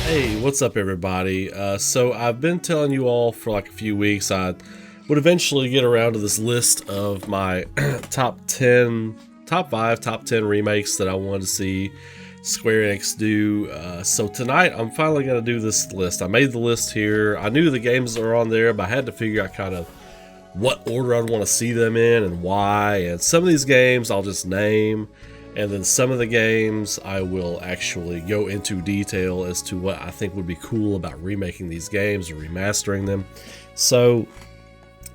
Hey, what's up everybody? So I've been telling you all for like a few weeks I would eventually get around to this list of my top 10 remakes that I wanted to see Square Enix do. So tonight I'm finally going to do this list. I made the list here. I knew the games that are on there, but I had to figure out kind of what order I'd want to see them in and why. And some of these games I'll just name, and then some of the games I will actually go into detail as to what I think would be cool about remaking these games or remastering them. So,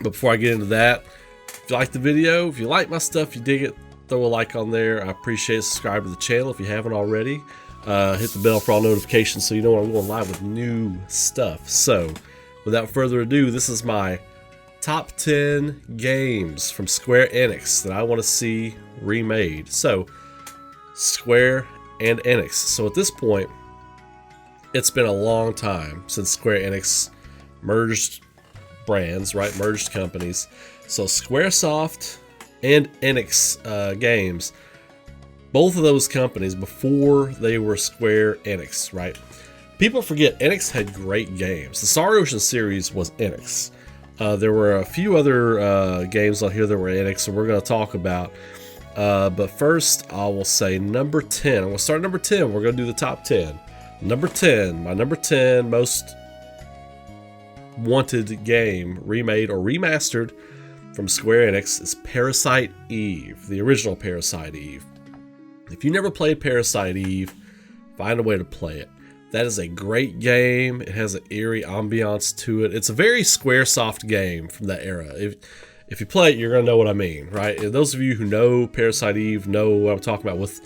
but before I get into that, if you like the video, if you like my stuff, you dig it, throw a like on there. I appreciate it. Subscribe to the channel if you haven't already. Hit the bell for all notifications so you know when I'm going live with new stuff. So, without further ado, this is my top 10 games from Square Enix that I want to see remade. So, Square and Enix. So at this point, it's been a long time since Square Enix merged brands, right? Merged companies. So Squaresoft and Enix Games, both of those companies before they were Square Enix, right? People forget Enix had great games. The Star Ocean series was Enix. There were a few other games on here that were Enix, and we're going to talk about. But first, I will say number 10. I'm going to start number 10. We're going to do the top 10. Number 10, my number 10 most wanted game remade or remastered from Square Enix is Parasite Eve, the original Parasite Eve. If you never played Parasite Eve, find a way to play it. That is a great game. It has an eerie ambiance to it. It's a very Squaresoft game from that era. If you play it, you're going to know what I mean, right? And those of you who know Parasite Eve know what I'm talking about with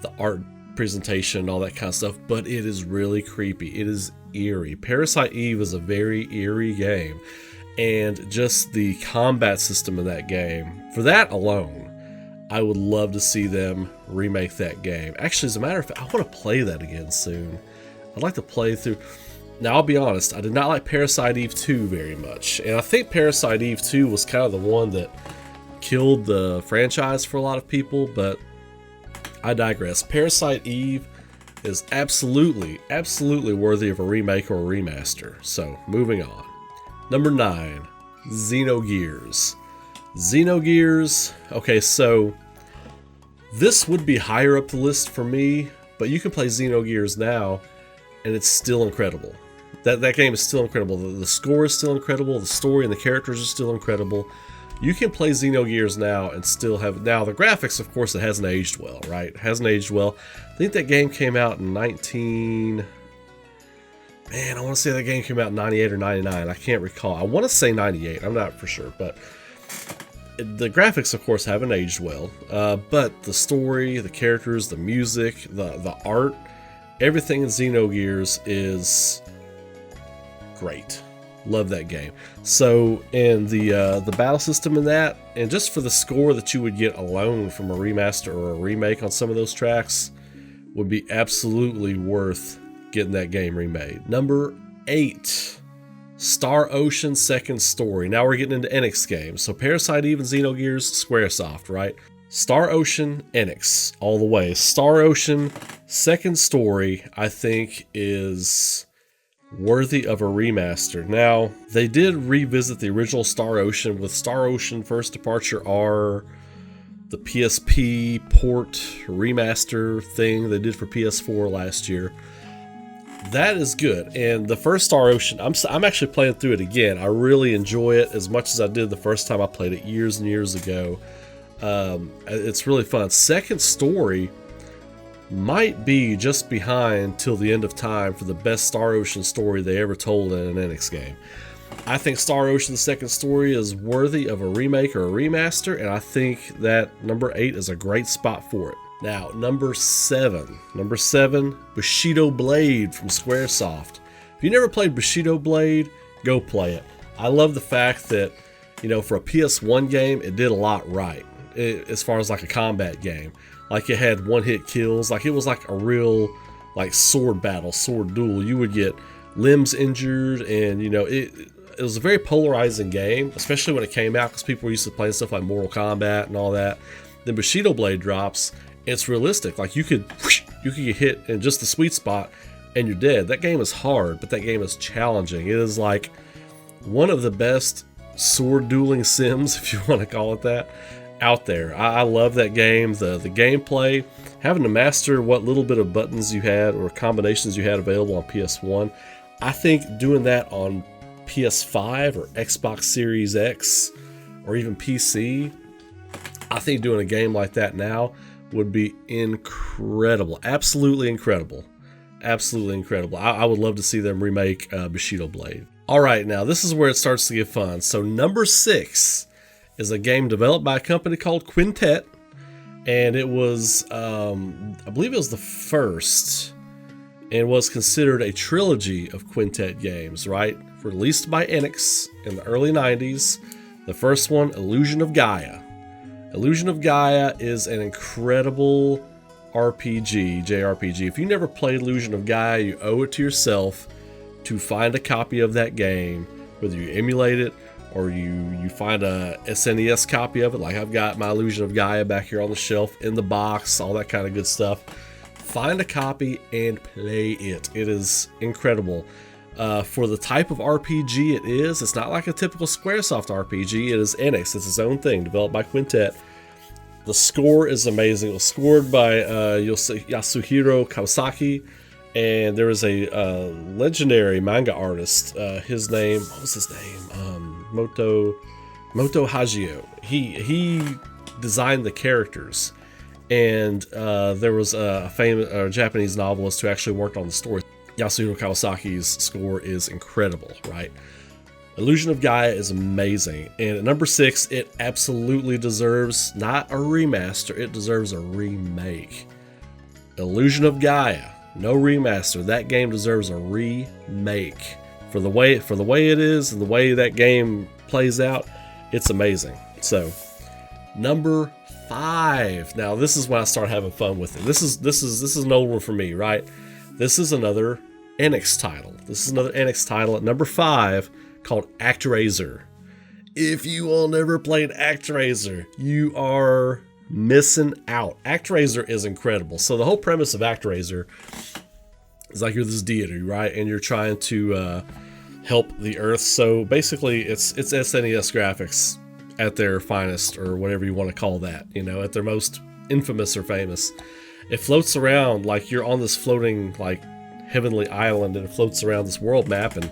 the art presentation and all that kind of stuff, but it is really creepy. It is eerie. Parasite Eve is a very eerie game, and just the combat system in that game, for that alone, I would love to see them remake that game. Actually, as a matter of fact, I want to play that again soon. I'd like to play through. Now, I'll be honest, I did not like Parasite Eve 2 very much, and I think Parasite Eve 2 was kind of the one that killed the franchise for a lot of people, but I digress. Parasite Eve is absolutely worthy of a remake or a remaster. So, moving on. Number 9, Xenogears. Xenogears, okay, so this would be higher up the list for me, but you can play Xenogears now, and it's still incredible. That game is still incredible. The score is still incredible. The story and the characters are still incredible. You can play Xenogears now and still have... Now, the graphics, of course, it hasn't aged well, right? It hasn't aged well. I think that game came out in Man, I want to say that game came out in 98 or 99. I can't recall. I want to say 98. I'm not for sure, but... The graphics, of course, haven't aged well. But the story, the characters, the music, the art... Everything in Xenogears is great. Love that game. So, and the battle system in that, and just for the score that you would get alone from a remaster or a remake on some of those tracks, would be absolutely worth getting that game remade. Number 8, Star Ocean Second Story. Now we're getting into Enix games. So Parasite Eve and Xenogears, Squaresoft, right? Star Ocean, Enix, all the way. Star Ocean Second Story, I think, is worthy of a remaster. Now, they did revisit the original Star Ocean with Star Ocean First Departure R, the PSP port remaster thing they did for PS4 last year. That is good. And the first Star Ocean, I'm actually playing through it again. I really enjoy it as much as I did the first time I played it years and years ago. It's really fun. Second Story might be just behind Till the End of Time for the best Star Ocean story they ever told in an Enix game. I think Star Ocean Second Story is worthy of a remake or a remaster, and I think that number 8 is a great spot for it. Now, number 7, Bushido Blade from Squaresoft. If you never played Bushido Blade, go play it. I love the fact that, you know, for a PS1 game, it did a lot right. As far as like a combat game, like it had one-hit kills, like it was like a real like sword battle, sword duel. You would get limbs injured, and you know it was a very polarizing game, especially when it came out, because people were used to playing stuff like Mortal Kombat and all that. Then Bushido Blade drops, and it's realistic. Like you could get hit in just the sweet spot, and you're dead. That game is hard, but that game is challenging. It is like one of the best sword dueling sims, if you want to call it that, out there. I love that game. The gameplay, having to master what little bit of buttons you had or combinations you had available on PS1. I think doing that on PS5 or Xbox Series X or even PC, I think doing a game like that now would be incredible. Absolutely incredible. Absolutely incredible. I would love to see them remake Bushido Blade. All right, now this is where it starts to get fun. So number 6 is a game developed by a company called Quintet, and it was, I believe it was the first, and was considered a trilogy of Quintet games, right? Released by Enix in the early 90s. The first one, Illusion of Gaia. Illusion of Gaia is an incredible RPG, JRPG. If you never played Illusion of Gaia, you owe it to yourself to find a copy of that game, whether you emulate it or you find a SNES copy of it. Like I've got my Illusion of Gaia back here on the shelf in the box, all that kind of good stuff. Find a copy and play it. It is incredible. For the type of RPG it is, it's not like a typical Squaresoft RPG. It is Enix. It's its own thing, developed by Quintet. The score is amazing. It was scored by Yasuhiro Kawasaki, and there is a legendary manga artist. His name, what was his name? Moto Hagio. He designed the characters, and there was a famous Japanese novelist who actually worked on the story. Yasuhiro Kawasaki's score is incredible, right? Illusion of Gaia is amazing. And at number 6, it absolutely deserves not a remaster, it deserves a remake. Illusion of Gaia, no remaster. That game deserves a remake. For the way it is and the way that game plays out, it's amazing. So, number 5. Now this is when I start having fun with it. This is an old one for me, right? This is another Enix title. This is another Enix title at number 5 called ActRaiser. If you all never played ActRaiser, you are missing out. ActRaiser is incredible. So the whole premise of ActRaiser is like you're this deity, right? And you're trying to help the Earth. So basically, it's SNES graphics at their finest, or whatever you want to call that. You know, at their most infamous or famous. It floats around like you're on this floating like heavenly island, and it floats around this world map, and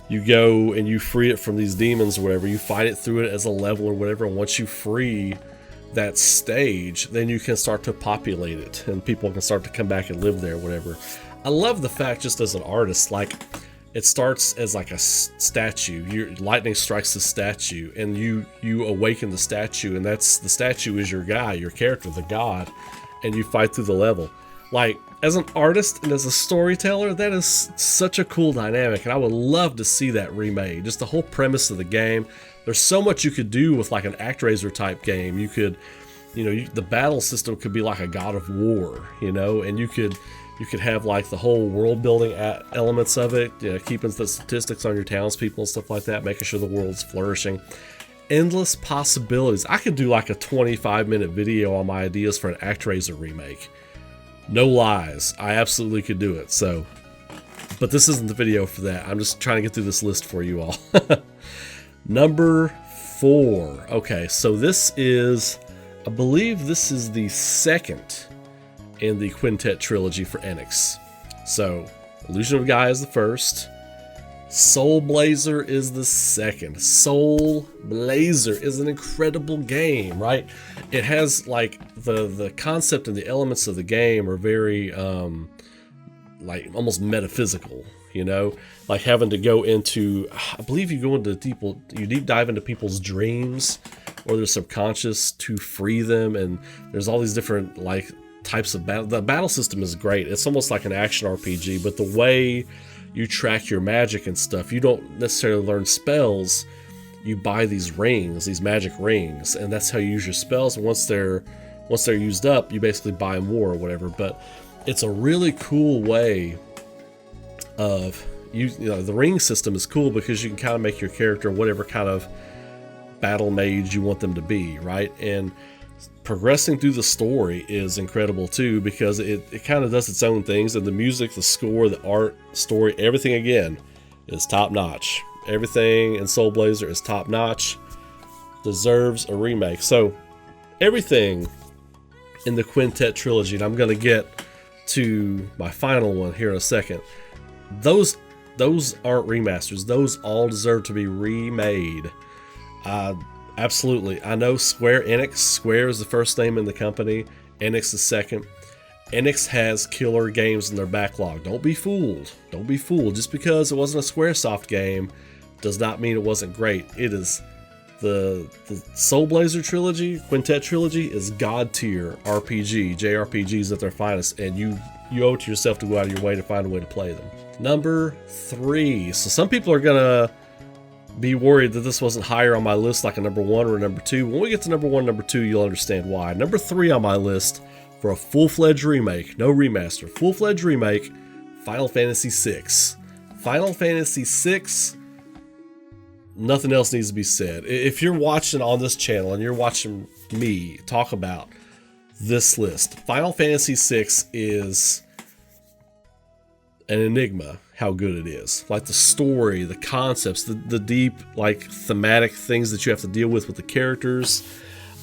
you go and you free it from these demons or whatever. You fight it through it as a level or whatever, and once you free that stage, then you can start to populate it, and people can start to come back and live there or whatever. I love the fact, just as an artist, like it starts as like a statue. Lightning strikes the statue, and you awaken the statue, and the statue is your guy, your character, the god, and you fight through the level. Like, as an artist and as a storyteller, that is such a cool dynamic, and I would love to see that remade. Just the whole premise of the game. There's so much you could do with like an ActRaiser type game. You could, the battle system could be like a God of War, and you could have like the whole world building elements of it, keeping the statistics on your townspeople and stuff like that, making sure the world's flourishing. Endless possibilities. I could do like a 25-minute video on my ideas for an ActRaiser remake. No lies, I absolutely could do it. So, but this isn't the video for that. I'm just trying to get through this list for you all. Number 4. Okay, so this is, I believe this is the second in the Quintet trilogy for Enix. So, Illusion of Gaia is the first. Soulblazer is the second. Soulblazer is an incredible game, right? It has like the concept and the elements of the game are very like almost metaphysical, like having to go into, I believe you deep dive into people's dreams or their subconscious to free them, and there's all these different like types of battle. The battle system is great. It's almost like an action RPG, but the way you track your magic and stuff, you don't necessarily learn spells. You buy these rings, these magic rings, and that's how you use your spells. And once they're used up, you basically buy more or whatever. But it's a really cool way of the ring system is cool because you can kind of make your character whatever kind of battle mage you want them to be, right? And progressing through the story is incredible too, because it kind of does its own things, and the music, the score, the art, story, everything again is top notch. Everything in Soulblazer is top notch. Deserves a remake. So everything in the Quintet trilogy, and I'm going to get to my final one here in a second, those aren't remasters. Those all deserve to be remade. Absolutely. I know Square Enix. Square is the first name in the company. Enix is second. Enix has killer games in their backlog. Don't be fooled. Don't be fooled. Just because it wasn't a Squaresoft game does not mean it wasn't great. It is the Soulblazer trilogy, Quintet trilogy is god tier RPG, JRPGs at their finest, and you owe it to yourself to go out of your way to find a way to play them. Number 3. So some people are gonna be worried that this wasn't higher on my list, like a number 1 or a number 2. When we get to number 1, number 2, you'll understand why. Number 3 on my list for a full-fledged remake, no remaster, full-fledged remake, Final Fantasy VI. Final Fantasy VI, nothing else needs to be said. If you're watching on this channel and you're watching me talk about this list, Final Fantasy VI is an enigma how good it is. Like the story, the concepts, the deep, like, thematic things that you have to deal with the characters,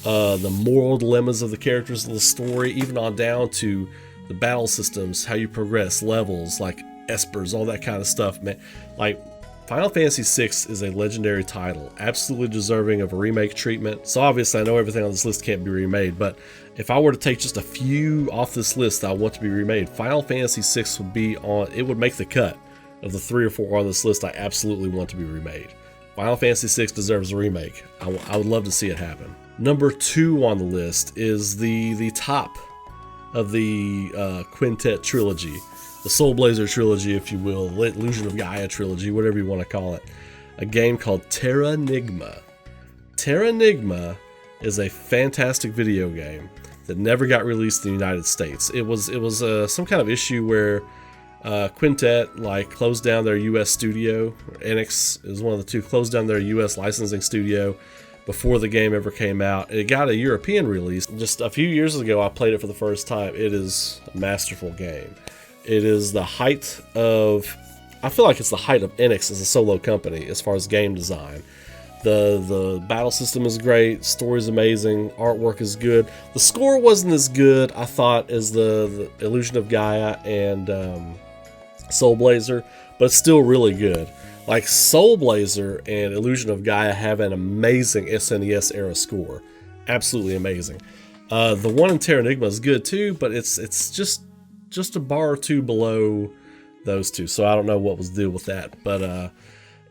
the moral dilemmas of the characters in the story, even on down to the battle systems, how you progress, levels, like espers, all that kind of stuff, man. Like, Final Fantasy VI is a legendary title, absolutely deserving of a remake treatment. So obviously I know everything on this list can't be remade, but if I were to take just a few off this list that I want to be remade, Final Fantasy VI would be on, it would make the cut of the 3 or 4 on this list I absolutely want to be remade. Final Fantasy VI deserves a remake. I would love to see it happen. Number 2 on the list is the top of the Quintet trilogy. The Soulblazer trilogy, if you will, Illusion of Gaia trilogy, whatever you want to call it. A game called Terranigma. Terranigma is a fantastic video game that never got released in the United States. It was some kind of issue where Quintet closed down their U.S. studio. Enix is one of the two, closed down their U.S. licensing studio before the game ever came out. It got a European release. Just a few years ago, I played it for the first time. It is a masterful game. It is the height of, I feel like it's the height of Enix as a solo company as far as game design. The battle system is great, story's amazing, artwork is good. The score wasn't as good, I thought, as the Illusion of Gaia and Soulblazer, but it's still really good. Like, Soulblazer and Illusion of Gaia have an amazing SNES era score. Absolutely amazing. The one in Terranigma is good too, but it's just a bar or two below those two, so I don't know what was the deal with that, but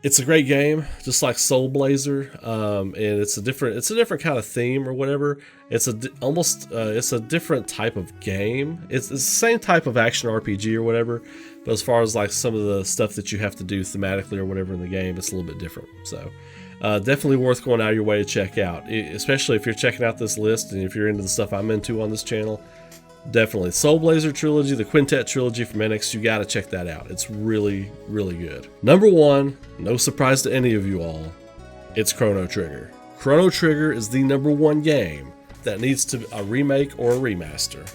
it's a great game, just like Soulblazer, and it's a different kind of theme or whatever. It's a different type of game. It's the same type of action RPG or whatever, but as far as like some of the stuff that you have to do thematically or whatever in the game, it's a little bit different. So definitely worth going out of your way to check out, especially if you're checking out this list and if you're into the stuff I'm into on this channel. Definitely. Soulblazer trilogy, the Quintet trilogy from Enix, you gotta check that out. It's really, really good. Number 1, no surprise to any of you all, it's Chrono Trigger. Chrono Trigger is the number 1 game that needs to be a remake or a remaster.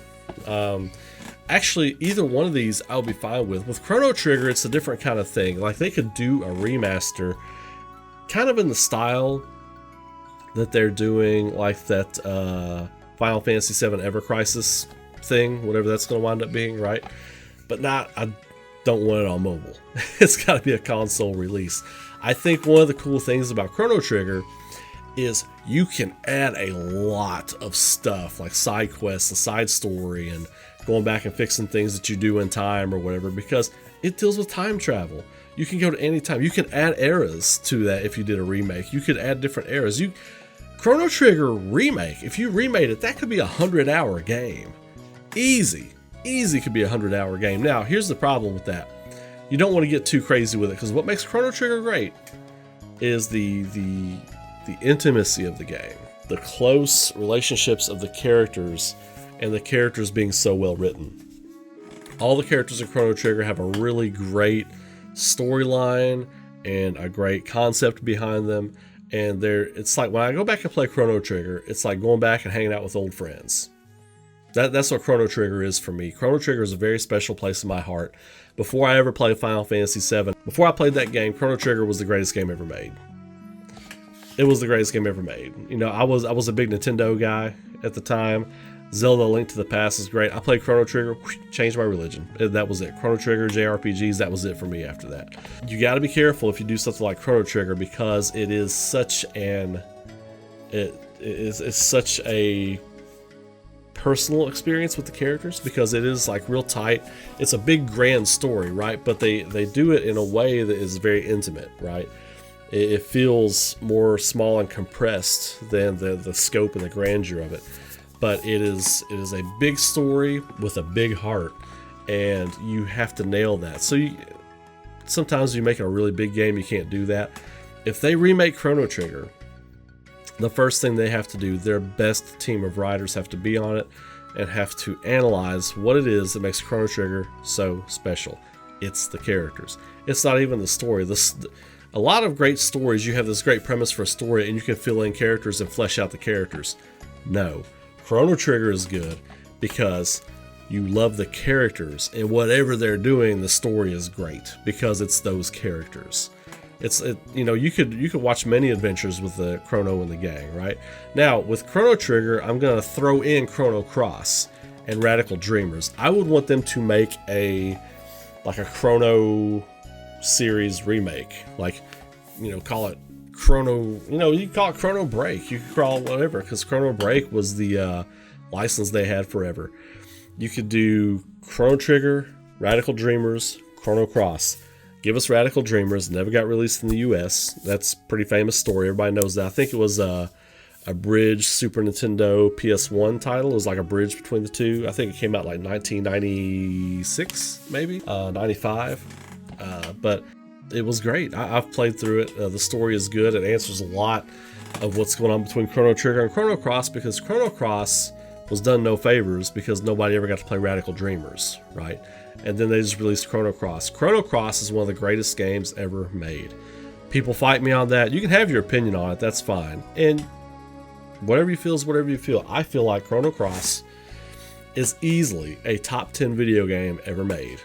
Actually, either one of these I would be fine with. With Chrono Trigger, it's a different kind of thing. Like, they could do a remaster kind of in the style that they're doing, like that Final Fantasy VII Ever Crisis thing, whatever that's going to wind up being, right? But I don't want it on mobile. It's got to be a console release. I think one of the cool things about Chrono Trigger is you can add a lot of stuff, like side quests, a side story, and going back and fixing things that you do in time or whatever, because it deals with time travel. You can go to any time. You can add eras to that if you did a remake. You could add different eras. Chrono Trigger remake, if you remade it, that could be a 100-hour game. Easy could be a 100-hour game. Now, here's the problem with that. You don't want to get too crazy with it, because what makes Chrono Trigger great is the intimacy of the game, the close relationships of the characters, and the characters being so well written. All the characters in Chrono Trigger have a really great storyline and a great concept behind them, And it's like when I go back and play Chrono Trigger, it's like going back and hanging out with old friends. That's what Chrono Trigger is for me. Chrono Trigger is a very special place in my heart. Before I ever played Final Fantasy VII, before I played that game, Chrono Trigger was the greatest game ever made. It was the greatest game ever made. You know, I was a big Nintendo guy at the time. Zelda: Link to the Past is great. I played Chrono Trigger, changed my religion. That was it. Chrono Trigger, JRPGs, that was it for me after that. You got to be careful if you do something like Chrono Trigger, because it is such it's such a personal experience with the characters, because it is like real tight. It's a big grand story, right? But they do it in a way that is very intimate, right? It feels more small and compressed than the scope and the grandeur of it. But it is a big story with a big heart, and you have to nail that. So sometimes you make a really big game, you can't do that. If they remake Chrono Trigger, the first thing they have to do, their best team of writers have to be on it and have to analyze what it is that makes Chrono Trigger so special. It's the characters. It's not even the story. A lot of great stories, you have this great premise for a story and you can fill in characters and flesh out the characters. No. Chrono Trigger is good because you love the characters, and whatever they're doing, the story is great because it's those characters. You could watch many adventures with the Chrono and the gang, right? Now with Chrono Trigger, I'm gonna throw in Chrono Cross and Radical Dreamers. I would want them to make a Chrono series remake, call it Chrono. You can call it Chrono Break. You can call it whatever, because Chrono Break was the license they had forever. You could do Chrono Trigger, Radical Dreamers, Chrono Cross. Give us Radical Dreamers. Never got released in the US. That's a pretty famous story. Everybody knows that. I think it was a bridge Super Nintendo PS1 title. It was like a bridge between the two. I think it came out like 1996, maybe 95. But it was great. I've played through it. The story is good. It answers a lot of what's going on between Chrono Trigger and Chrono Cross, because Chrono Cross was done no favors because nobody ever got to play Radical Dreamers, right? And then they just released Chrono Cross. Chrono Cross is one of the greatest games ever made. People fight me on that. You can have your opinion on it. That's fine. And whatever you feel is whatever you feel. I feel like Chrono Cross is easily a top 10 video game ever made.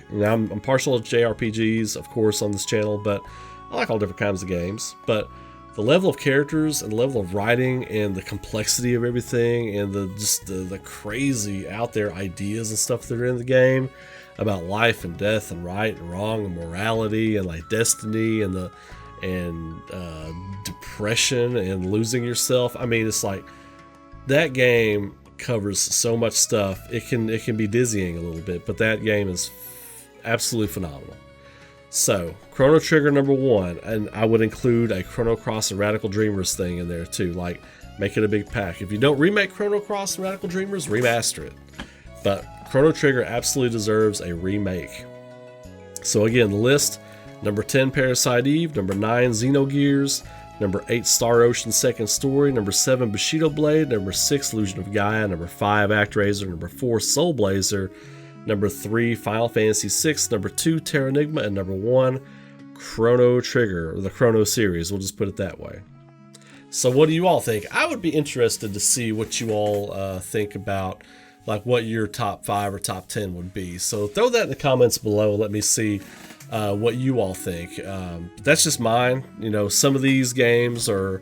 Now, I'm partial to JRPGs, of course, on this channel, but I like all different kinds of games. But the level of characters and the level of writing and the complexity of everything and the crazy out there ideas and stuff that are in the game about life and death and right and wrong and morality and like destiny and depression and losing yourself. I mean, it's like that game covers so much stuff. It can be dizzying a little bit, but that game is absolutely phenomenal. So Chrono Trigger #1, and I would include a Chrono Cross and Radical Dreamers thing in there too. Like, make it a big pack. If you don't remake Chrono Cross and Radical Dreamers, remaster it. But Chrono Trigger absolutely deserves a remake. So again, the list: number 10, Parasite Eve; number 9, Xenogears; number 8, Star Ocean Second Story; number 7, Bushido Blade; number 6, Illusion of Gaia; number 5, ActRaiser; number 4, Soulblazer; number 3, Final Fantasy VI; number 2, Terranigma; and number 1, Chrono Trigger, or the Chrono series. We'll just put it that way. So what do you all think? I would be interested to see what you all think about, like, what your top 5 or top 10 would be. So throw that in the comments below. Let me see what you all think. That's just mine. Some of these games are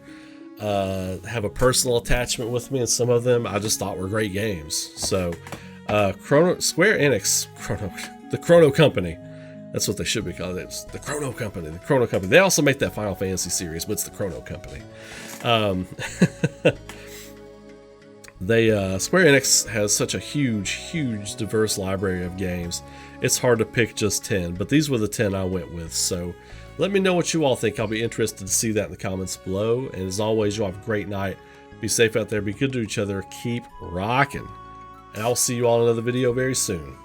have a personal attachment with me, and some of them I just thought were great games. So Square Enix, the Chrono Company. That's what they should be called. It's the Chrono Company. The Chrono Company. They also make that Final Fantasy series, but it's the Chrono Company. Square Enix has such a huge, diverse library of games. It's hard to pick just 10, but these were the 10 I went with. So let me know what you all think. I'll be interested to see that in the comments below. And as always, you'll have a great night. Be safe out there. Be good to each other. Keep rocking. And I'll see you all in another video very soon.